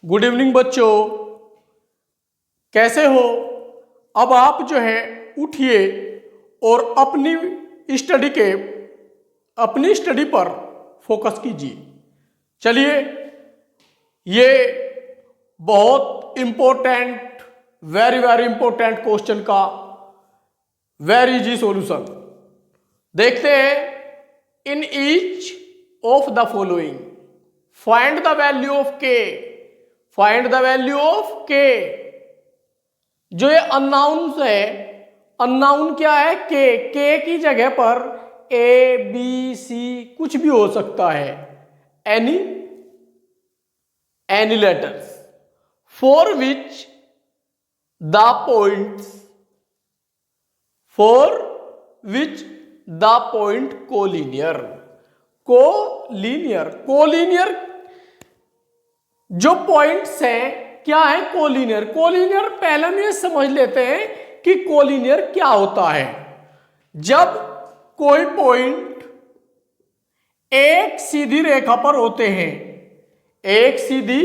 Good evening बच्चों, कैसे हो। अब आप जो है उठिए और अपनी स्टडी पर फोकस कीजिए। चलिए, ये बहुत important, very very important question का वेरी इजी सॉल्यूशन देखते हैं। In each of the following find the value of के। फाइंड द वैल्यू ऑफ के। जो ये अननाउन है, अननाउन क्या है? के की जगह पर ए बी सी कुछ भी हो सकता है। Any letters for which the points collinear. Collinear जो पॉइंट्स हैं क्या है? कोलिनियर। कोलिनियर पहले हम ये समझ लेते हैं कि कोलिनियर क्या होता है। जब कोई पॉइंट एक सीधी रेखा पर होते हैं, एक सीधी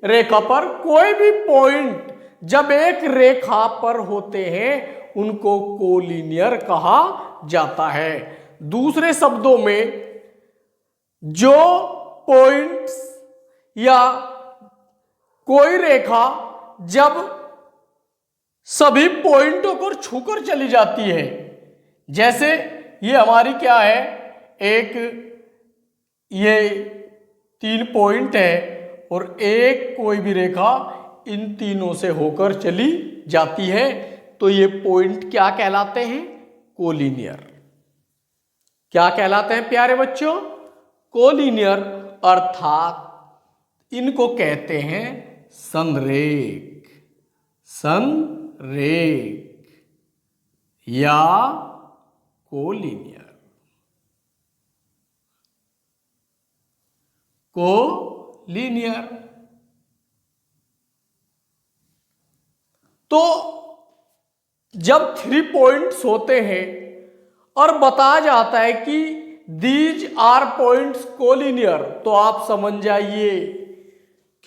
रेखा पर कोई भी पॉइंट जब एक रेखा पर होते हैं उनको कोलिनियर कहा जाता है। दूसरे शब्दों में, जो पॉइंट्स या कोई रेखा जब सभी पॉइंटों को छूकर चली जाती है, जैसे ये हमारी क्या है, ये 3 पॉइंट है और एक कोई भी रेखा इन तीनों से होकर चली जाती है, तो ये पॉइंट क्या कहलाते हैं? कोलिनियर। क्या कहलाते हैं प्यारे बच्चों? कोलिनियर, अर्थात इनको कहते हैं संरेख। संरेख या कोलिनियर। कोलिनियर। तो जब 3 पॉइंट्स होते हैं और बताया जाता है कि दीज आर पॉइंट्स कोलिनियर, तो आप समझ जाइए,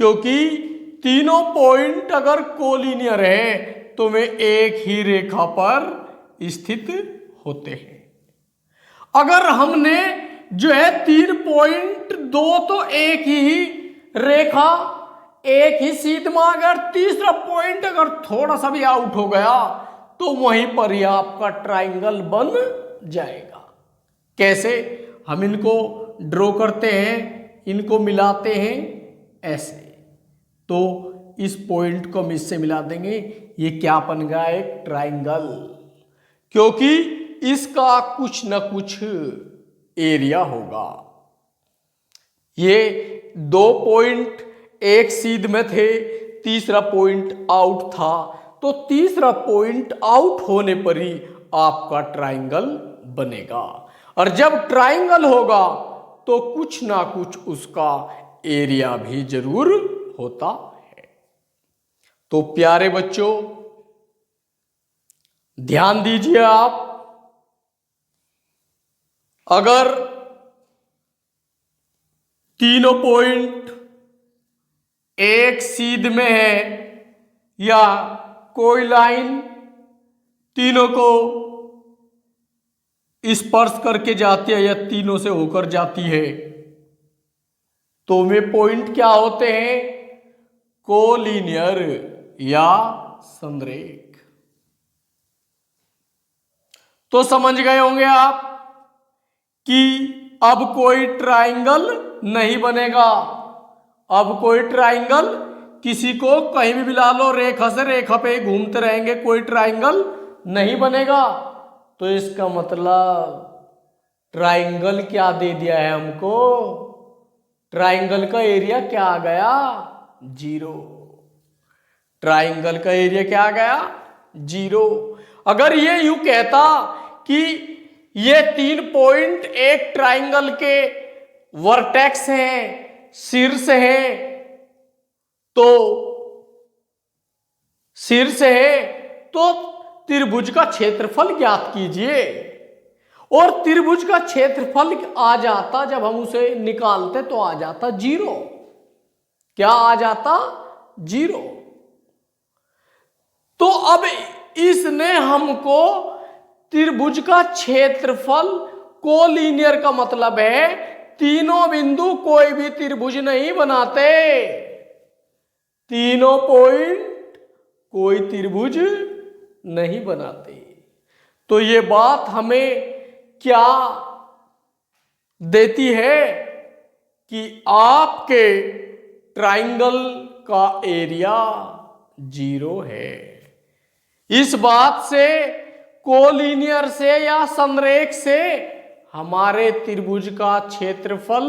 क्योंकि तीनों पॉइंट अगर कोलिनियर है तो वे एक ही रेखा पर स्थित होते हैं। अगर हमने जो है 3 पॉइंट, 2 तो एक ही रेखा, एक ही सीध में, अगर तीसरा पॉइंट अगर थोड़ा सा भी आउट हो गया तो वहीं पर ही आपका ट्राइंगल बन जाएगा। कैसे? हम इनको ड्रॉ करते हैं, इनको मिलाते हैं ऐसे, तो इस पॉइंट को हम इससे मिला देंगे, ये क्या बन गया? एक ट्राइंगल, क्योंकि इसका कुछ ना कुछ एरिया होगा। ये 2 पॉइंट एक सीध में थे, तीसरा पॉइंट आउट था, तो तीसरा पॉइंट आउट होने पर ही आपका ट्राइंगल बनेगा। और जब ट्राइंगल होगा तो कुछ ना कुछ उसका एरिया भी जरूर होता है। तो प्यारे बच्चों, ध्यान दीजिए आप, अगर तीनों पॉइंट एक सीध में है या कोई लाइन तीनों को स्पर्श करके जाती है या तीनों से होकर जाती है, तो वे पॉइंट क्या होते हैं? कोलिनियर या संरेख। तो समझ गए होंगे आप कि अब कोई ट्राइंगल नहीं बनेगा। अब कोई ट्राइंगल, किसी को कहीं भी मिला लो, रेखा से रेखा पे घूमते रहेंगे, कोई ट्राइंगल नहीं बनेगा। तो इसका मतलब ट्राइंगल क्या दे दिया है हमको? ट्राइंगल का एरिया क्या आ गया? 0। ट्राइंगल का एरिया क्या आ गया? 0। अगर ये यूं कहता कि ये 3 पॉइंट एक ट्राइंगल के वर्टेक्स हैं, शीर्ष है, तो शीर्ष है, तो त्रिभुज का क्षेत्रफल ज्ञात कीजिए। और त्रिभुज का क्षेत्रफल आ जाता, जब हम उसे निकालते तो आ जाता 0। क्या आ जाता? 0। तो अब इसने हमको त्रिभुज का क्षेत्रफल, कोलिनियर का मतलब है तीनों बिंदु कोई भी त्रिभुज नहीं बनाते, तीनों पॉइंट कोई त्रिभुज नहीं बनाते। तो ये बात हमें क्या देती है कि आपके ट्राइंगल का एरिया 0 है। इस बात से, कोलिनियर से या संरेख से हमारे त्रिभुज का क्षेत्रफल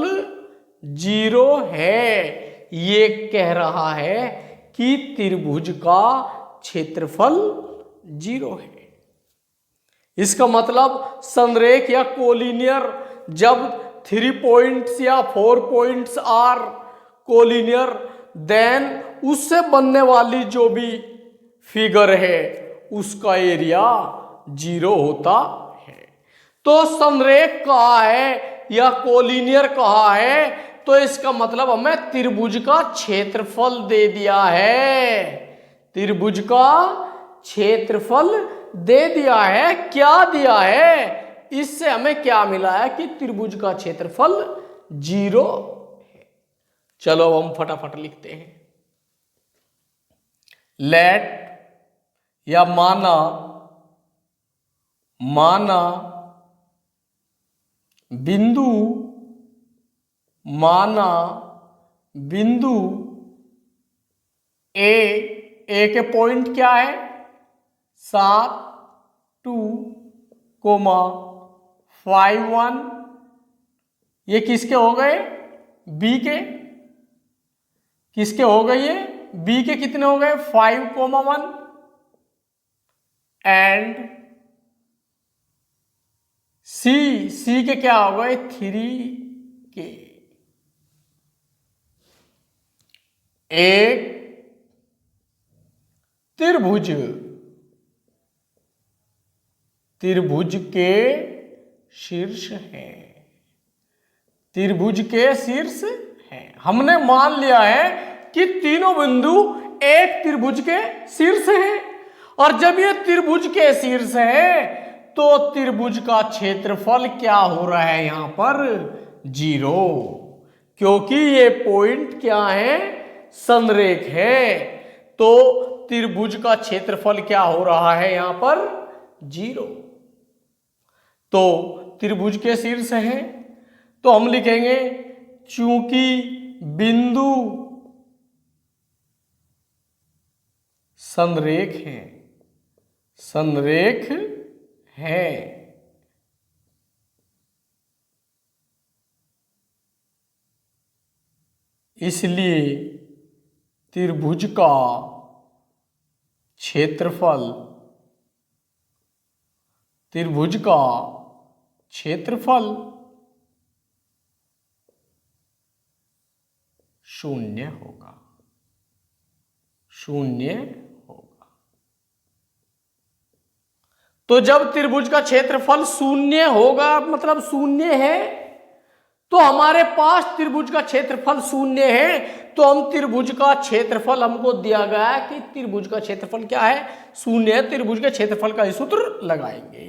0 है, ये कह रहा है कि त्रिभुज का क्षेत्रफल 0 है। इसका मतलब संरेख या कोलिनियर जब 3 पॉइंट्स या 4 पॉइंट्स आर कोलिनियर, देन उससे बनने वाली जो भी फिगर है उसका एरिया 0 होता है। तो संरेख कहा है या कोलिनियर कहा है, तो इसका मतलब हमें त्रिभुज का क्षेत्रफल दे दिया है, त्रिभुज का क्षेत्रफल दे दिया है। क्या दिया है? इससे हमें क्या मिला है कि त्रिभुज का क्षेत्रफल 0 है। चलो हम फटाफट लिखते हैं। लेट या माना बिंदु ए के पॉइंट क्या है? 7, 2, 5, 1। ये किसके हो गए? बी के। किसके हो गए ये? बी के कितने हो गए? 5, 1 एंड सी के क्या हो गए? 3 के। एक त्रिभुज के शीर्ष है, त्रिभुज के शीर्ष है। हमने मान लिया है कि तीनों बिंदु एक त्रिभुज के शीर्ष हैं, और जब ये त्रिभुज के शीर्ष है तो त्रिभुज का क्षेत्रफल क्या हो रहा है यहां पर? 0, क्योंकि ये पॉइंट क्या है? संरेख है। तो त्रिभुज का क्षेत्रफल क्या हो रहा है यहां पर? 0। तो त्रिभुज के शीर्ष है, तो हम लिखेंगे चूंकि बिंदु संरेख है, इसलिए त्रिभुज का क्षेत्रफल 0 होगा, 0 होगा। तो जब त्रिभुज का क्षेत्रफल 0 होगा, मतलब 0 है, तो हमारे पास त्रिभुज का क्षेत्रफल 0 है, तो हम त्रिभुज का क्षेत्रफल, हमको दिया गया है कि त्रिभुज का क्षेत्रफल क्या है? 0 है। त्रिभुज के क्षेत्रफल का ही सूत्र लगाएंगे।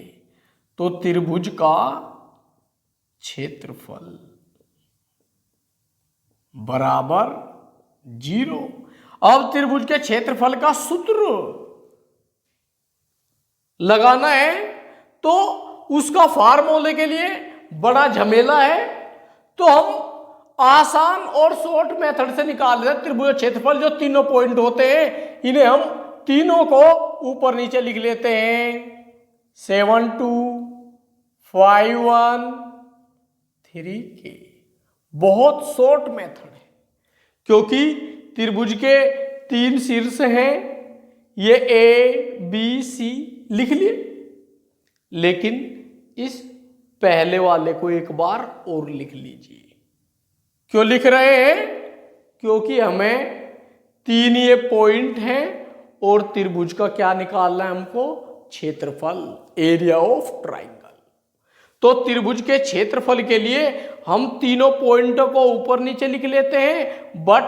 तो त्रिभुज का क्षेत्रफल बराबर 0। अब त्रिभुज के क्षेत्रफल का सूत्र लगाना है, तो उसका फार्मूले के लिए बड़ा झमेला है, तो हम आसान और शॉर्ट मेथड से निकाल देते। त्रिभुज क्षेत्रफल जो तीनों पॉइंट होते हैं, इन्हें हम तीनों को ऊपर नीचे लिख लेते हैं। 7, 2, 5, 1, 3 के। बहुत शॉर्ट मेथड है, क्योंकि त्रिभुज के 3 शीर्ष हैं, ये A, B, C लिख लिए, लेकिन इस पहले वाले को एक बार और लिख लीजिए। क्यों लिख रहे हैं? क्योंकि हमें 3 ये पॉइंट हैं और त्रिभुज का क्या निकालना है हमको? क्षेत्रफल, एरिया ऑफ ट्राइंगल। तो त्रिभुज के क्षेत्रफल के लिए हम तीनों पॉइंटों को ऊपर नीचे लिख लेते हैं, बट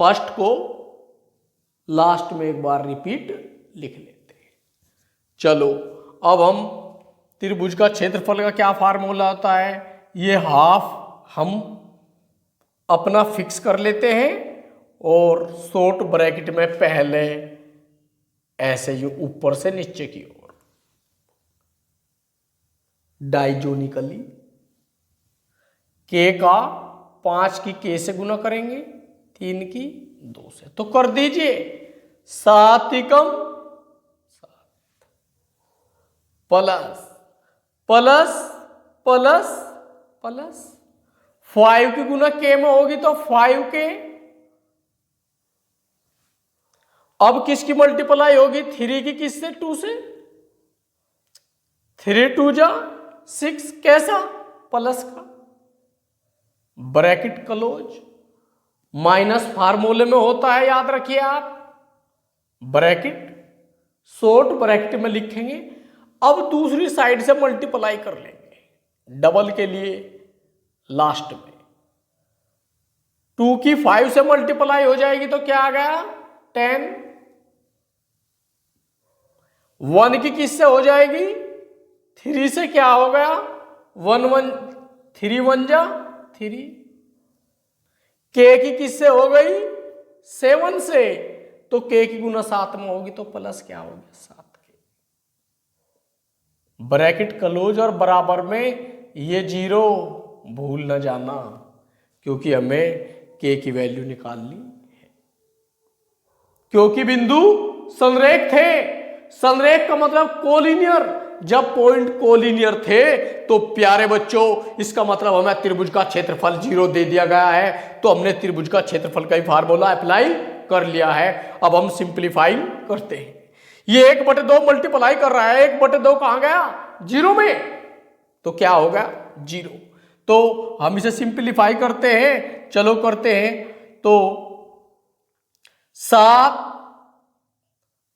फर्स्ट को लास्ट में एक बार रिपीट लिख लेते हैं। चलो अब हम त्रिभुज का क्षेत्रफल का क्या फार्मूला होता है, ये हाफ हम अपना फिक्स कर लेते हैं और शॉर्ट ब्रैकेट में पहले ऐसे ही ऊपर से नीचे की ओर डाइजोनिकली के का 5 की के से गुना करेंगे, 3 की 2 से, तो कर दीजिए 7 एकम 7 प्लस प्लस प्लस प्लस 5 की गुना के में होगी तो 5 के, अब किसकी मल्टीप्लाई होगी, 3 की किससे, 2 से, 3 2 जा 6, कैसा, प्लस का, ब्रैकेट क्लोज, माइनस फार्मूले में होता है, याद रखिए आप, ब्रैकेट शॉर्ट ब्रैकेट में लिखेंगे। अब दूसरी साइड से मल्टीप्लाई कर लेंगे, डबल के लिए लास्ट में 2 की 5 से मल्टीप्लाई हो जाएगी तो क्या आ गया 10, 1 की किससे हो जाएगी, 3 से, क्या हो गया 1 1 3 1 जा 3, के की किससे हो गई 7 से, तो के की गुना 7 में होगी तो प्लस क्या हो गया 7 के, ब्रैकेट क्लोज और बराबर में ये 0 भूल न जाना क्योंकि हमें के की वैल्यू निकालनी है, क्योंकि बिंदु संरेख थे। संरेख का मतलब कोलिनियर, जब पॉइंट कोलिनियर थे तो प्यारे बच्चों इसका मतलब हमें त्रिभुज का क्षेत्रफल 0 दे दिया गया है, तो हमने त्रिभुज का क्षेत्रफल का ही फार्मूला अप्लाई कर लिया है। अब हम सिंप्लीफाई करते हैं, ये 1/2 मल्टीप्लाई कर रहा है, 1/2 कहां गया 0 में, तो क्या होगा 0, तो हम इसे सिंप्लीफाई करते हैं, चलो करते हैं, तो 7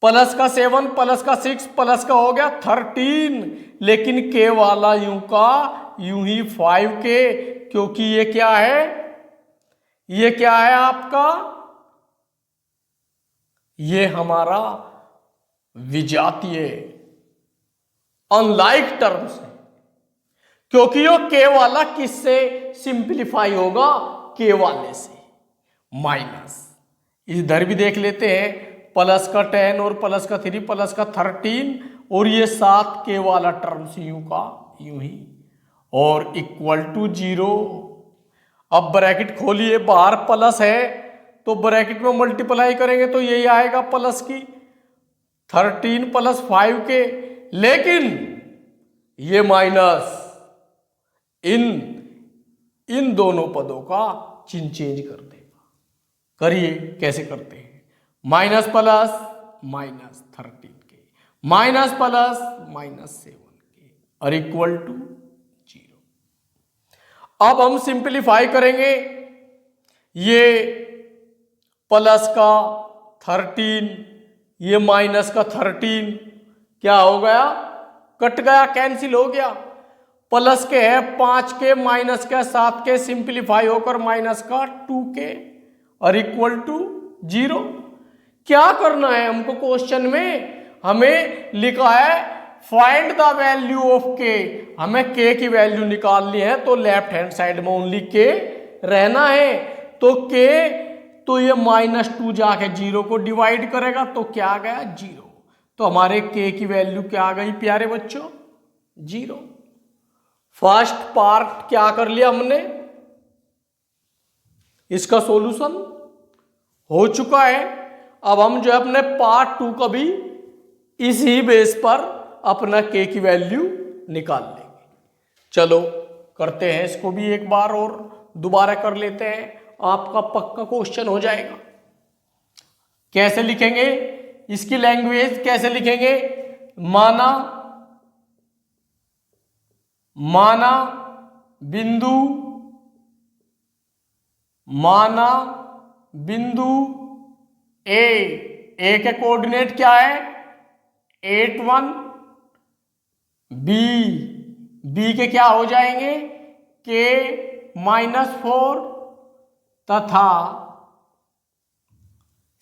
प्लस का 7 प्लस का 6 प्लस का हो गया 13, लेकिन के वाला यूं का यूं ही 5 के, क्योंकि ये क्या है, ये क्या है आपका, ये हमारा विजातीय अनलाइक टर्म्स है, क्योंकि ये के वाला किससे सिंप्लीफाई होगा, के वाले से, माइनस इधर भी देख लेते हैं, प्लस का 10 और प्लस का 3 प्लस का 13 और ये 7 के वाला टर्म्स यूं का यूं ही, और इक्वल टू 0। अब ब्रैकेट खोलिए, बाहर प्लस है तो ब्रैकेट में मल्टीप्लाई करेंगे तो यही आएगा प्लस की 13 प्लस 5 के, लेकिन ये माइनस इन दोनों पदों का चिन्ह चेंज कर देगा। करिए, कैसे करते हैं, माइनस प्लस माइनस 13 के, माइनस प्लस माइनस 7 के, और इक्वल टू 0। अब हम सिंप्लीफाई करेंगे, ये प्लस का 13 ये माइनस का 13 क्या हो गया, कट गया, कैंसिल हो गया, प्लस के है 5 के, माइनस के 7 के, सिंप्लीफाई होकर माइनस का 2 के, और इक्वल टू 0। क्या करना है हमको, क्वेश्चन में हमें लिखा है फाइंड द वैल्यू ऑफ के, हमें के की वैल्यू निकालनी है, तो लेफ्ट हैंड साइड में ओनली के रहना है, तो के, तो ये -2 जाके 0 को डिवाइड करेगा तो क्या आ गया 0, तो हमारे के की वैल्यू क्या आ गई प्यारे बच्चों 0। फर्स्ट पार्ट क्या कर लिया हमने, इसका सॉल्यूशन हो चुका है। अब हम जो है अपने पार्ट 2 का भी इसी बेस पर अपना के की वैल्यू निकाल लेंगे। चलो करते हैं इसको भी एक बार और दोबारा कर लेते हैं, आपका पक्का क्वेश्चन हो जाएगा। कैसे लिखेंगे इसकी लैंग्वेज, कैसे लिखेंगे, माना बिंदु, माना बिंदु ए के कोऑर्डिनेट क्या है 8 1, बी के क्या हो जाएंगे के -4 तथा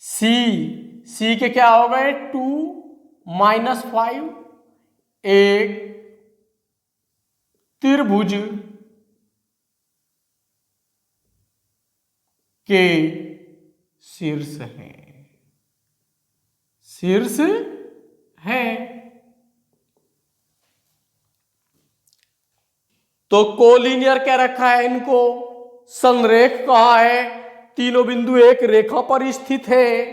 सी के क्या हो गए 2 -5, एक त्रिभुज के शीर्ष हैं, शीर्ष है। तो कोलिनियर क्या रखा है इनको, संरेख कहा है, तीनों बिंदु एक रेखा पर स्थित है,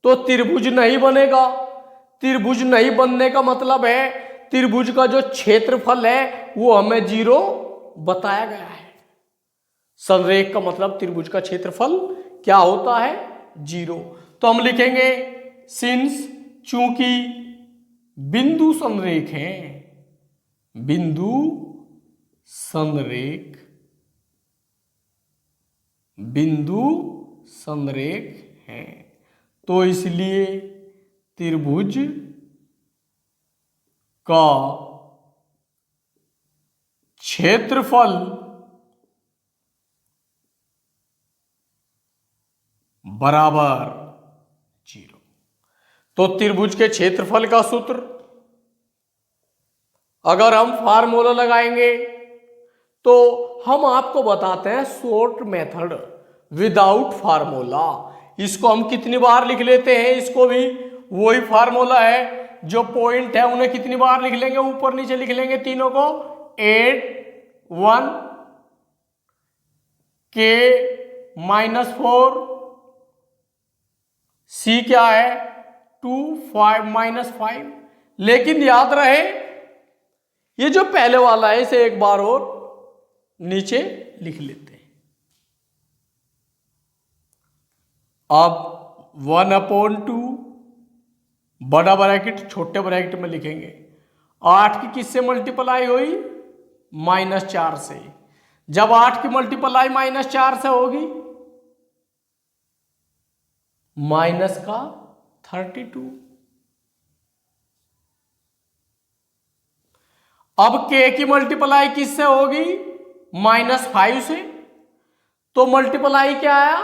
तो त्रिभुज नहीं बनेगा। त्रिभुज नहीं बनने का मतलब है त्रिभुज का जो क्षेत्रफल है वो हमें 0 बताया गया है। संरेख का मतलब त्रिभुज का क्षेत्रफल क्या होता है 0। तो हम लिखेंगे सिंस, चूंकि बिंदु संरेख है, बिंदु संरेख, बिंदु संरेख है, तो इसलिए त्रिभुज का क्षेत्रफल बराबर 0। तो त्रिभुज के क्षेत्रफल का सूत्र, अगर हम फार्मूला लगाएंगे तो हम आपको बताते हैं शॉर्ट मेथड विदाउट फार्मूला। इसको हम कितनी बार लिख लेते हैं, इसको भी वही फार्मूला है, जो पॉइंट है उन्हें कितनी बार लिख लेंगे, ऊपर नीचे लिख लेंगे तीनों को, 8 1 के -4, सी क्या है 2 5 -5। लेकिन याद रहे ये जो पहले वाला है इसे एक बार और नीचे लिख लेते हैं। अब 1/2 बड़ा ब्रैकेट छोटे ब्रैकेट में लिखेंगे। 8 की किससे मल्टीप्लाई हुई, -4 से। जब 8 की मल्टीप्लाई -4 से होगी, -32। अब k की मल्टीप्लाई किससे होगी, -5 से। तो मल्टीप्लाई क्या आया,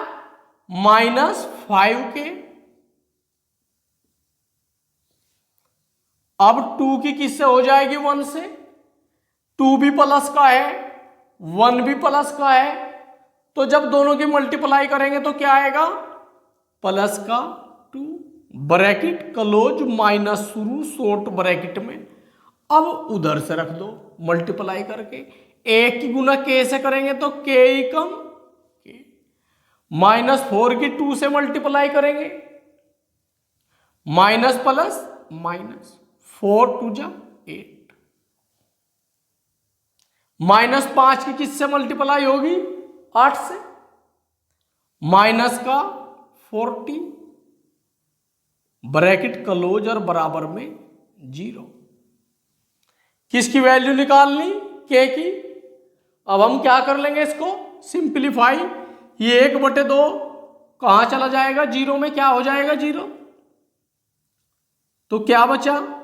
-5 के। अब 2 की किससे हो जाएगी, 1 से। 2 भी प्लस का है, 1 भी प्लस का है, तो जब दोनों की मल्टीप्लाई करेंगे तो क्या आएगा, प्लस का 2, ब्रैकेट क्लोज, माइनस शुरू शॉर्ट ब्रैकेट में। अब उधर से रख दो मल्टीप्लाई करके, एक की गुना के से करेंगे तो के ही कम के, -4 की 2 से मल्टीप्लाई करेंगे, माइनस प्लस माइनस, 4 2 जा 8। -5 की किससे मल्टीप्लाई होगी, 8 से, माइनस का 40, ब्रैकेट क्लोज और बराबर में 0। किसकी वैल्यू निकालनी, के की। अब हम क्या कर लेंगे, इसको सिंप्लीफाई। ये 1/2 कहां चला जाएगा, 0 में क्या हो जाएगा, 0। तो क्या बचा,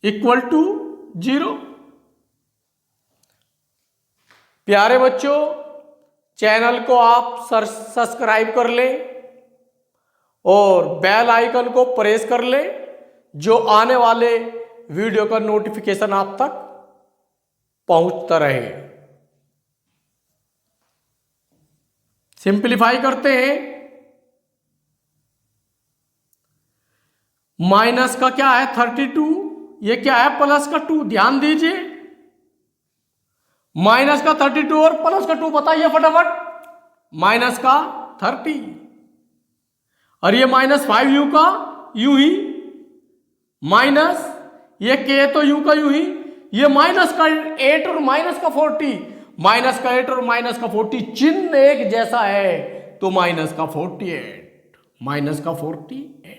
इक्वल टू 0। प्यारे बच्चों, चैनल को आप सब्सक्राइब कर लें और बेल आइकन को प्रेस कर लें, जो आने वाले वीडियो का नोटिफिकेशन आप तक पहुंचता रहे। सिंपलीफाई करते हैं। माइनस का क्या है 32, ये क्या है प्लस का 2, ध्यान दीजिए। माइनस का 32 और प्लस का 2 बताइए फटाफट, माइनस का 30, और ये -5 यू का यू ही, माइनस ये के तो यू का यू ही, ये माइनस का 8 और माइनस का 40, माइनस का 8 और माइनस का 40 चिन्ह एक जैसा है, तो माइनस का 48, माइनस का 48,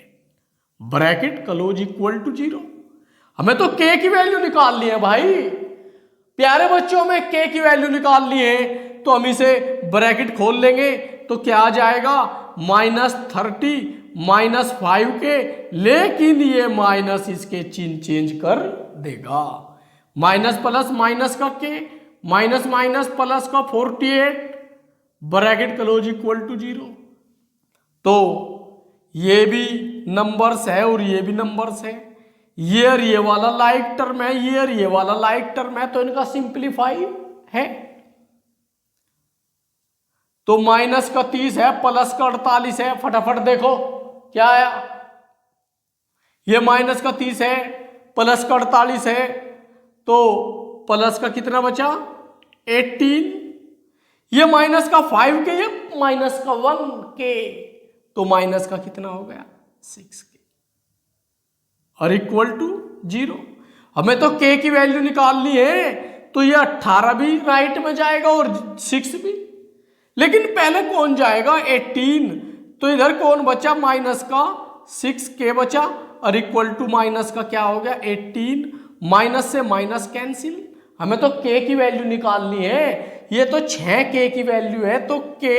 ब्रैकेट क्लोज इक्वल टू 0। हमें तो के की वैल्यू निकालनी है भाई, प्यारे बच्चों में के की वैल्यू निकालनी है, तो हम इसे ब्रैकेट खोल लेंगे तो क्या आ जाएगा, -30 -5 के, लेकिन ये माइनस इसके चिन्ह चेंज कर देगा। माइनस प्लस माइनस का के, माइनस माइनस प्लस का 48, ब्रैकेट क्लोज इक्वल टू 0। तो ये भी नंबर्स है और ये भी नंबर्स है, ये और ये वाला लाइक टर्म है, ये और ये वाला लाइक टर्म है, तो इनका सिंप्लीफाई है। तो माइनस का 30 है, प्लस का 48 है, फटाफट देखो क्या आया। ये माइनस का 30 है, प्लस का 48 है, तो प्लस का कितना बचा 18। ये माइनस का 5 के, ये माइनस का 1 के, तो माइनस का कितना हो गया 6 के, और इक्वल टू 0। हमें तो के की वैल्यू निकालनी है, तो ये 18 भी राइट में जाएगा और 6 भी, लेकिन पहले कौन जाएगा 18, तो इधर कौन बचा माइनस का 6 के बचा, और इक्वल टू माइनस का क्या हो गया 18, माइनस से माइनस कैंसिल। हमें तो के की वैल्यू निकालनी है, ये तो 6 के की वैल्यू है, तो के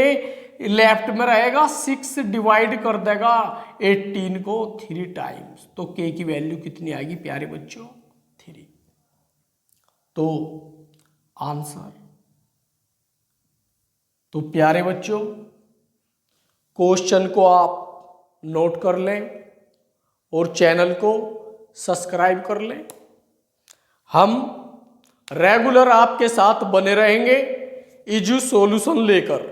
लेफ्ट में रहेगा, 6 डिवाइड कर देगा 18 को 3 टाइम्स, तो के की वैल्यू कितनी आएगी प्यारे बच्चों 3। तो आंसर, तो प्यारे बच्चों क्वेश्चन को आप नोट कर लें और चैनल को सब्सक्राइब कर लें। हम रेगुलर आपके साथ बने रहेंगे इजू सॉल्यूशन लेकर।